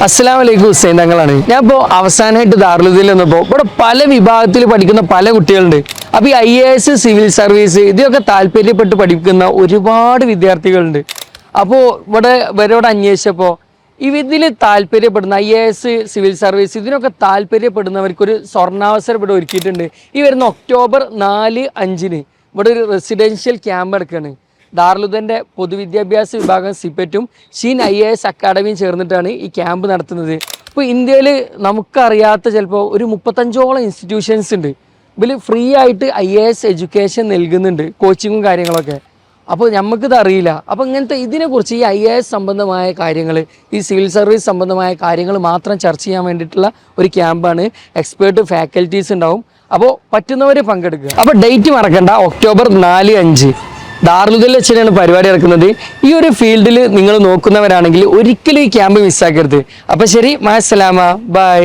അസ്സലാമലൈക്കും ഹുസൈൻ തങ്ങളാണ്. ഞാൻ ഇപ്പോൾ അവസാനമായിട്ട് ദാറുൽ വന്നപ്പോൾ ഇവിടെ പല വിഭാഗത്തിൽ പഠിക്കുന്ന പല കുട്ടികളുണ്ട്. അപ്പോൾ ഈ IAS സിവിൽ സർവീസ് ഇതിനൊക്കെ താല്പര്യപ്പെട്ട് പഠിക്കുന്ന ഒരുപാട് വിദ്യാർത്ഥികളുണ്ട്. അപ്പോൾ ഇവിടെ ഇവരോട് അന്വേഷിച്ചപ്പോൾ ഇതിൽ താല്പര്യപ്പെടുന്ന IAS സിവിൽ സർവീസ് ഇതിനൊക്കെ താല്പര്യപ്പെടുന്നവർക്കൊരു സ്വർണ്ണാവസരം ഇവിടെ ഒരുക്കിയിട്ടുണ്ട്. ഈ വരുന്ന ഒക്ടോബർ 4, 5 ഇവിടെ ഒരു റെസിഡൻഷ്യൽ ക്യാമ്പ് നടക്കുകയാണ്. ദാറുൽ പൊതുവിദ്യാഭ്യാസ വിഭാഗം സിപ്പറ്റും ഷീൻ IAS അക്കാഡമിയും ചേർന്നിട്ടാണ് ഈ ക്യാമ്പ് നടത്തുന്നത്. ഇപ്പോൾ ഇന്ത്യയിൽ നമുക്കറിയാത്ത ചിലപ്പോൾ ഒരു 35ഓളം ഇൻസ്റ്റിറ്റ്യൂഷൻസ് ഉണ്ട്. ഇതിൽ ഫ്രീ ആയിട്ട് IAS എഡ്യൂക്കേഷൻ നൽകുന്നുണ്ട്, കോച്ചിങ്ങും കാര്യങ്ങളൊക്കെ. അപ്പോൾ നമുക്കിത് അറിയില്ല. അപ്പോൾ ഇങ്ങനത്തെ ഇതിനെക്കുറിച്ച് ഈ IAS സംബന്ധമായ കാര്യങ്ങൾ, ഈ സിവിൽ സർവീസ് സംബന്ധമായ കാര്യങ്ങൾ മാത്രം ചർച്ച ചെയ്യാൻ വേണ്ടിയിട്ടുള്ള ഒരു ക്യാമ്പാണ്. എക്സ്പേർട്ട് ഫാക്കൽറ്റീസ് ഉണ്ടാവും. അപ്പോൾ പറ്റുന്നവർ പങ്കെടുക്കുക. അപ്പോൾ ഡേറ്റ് മറക്കണ്ട, ഒക്ടോബർ 4, 5 ദാറുൽ വെച്ചാണ് പരിപാടി നടക്കുന്നത്. ഈ ഒരു ഫീൽഡിൽ നിങ്ങൾ നോക്കുന്നവരാണെങ്കിൽ ഒരിക്കലും ഈ ക്യാമ്പ് മിസ്സാക്കരുത്. അപ്പോൾ ശരി, മാസ്സലാമ, ബൈ.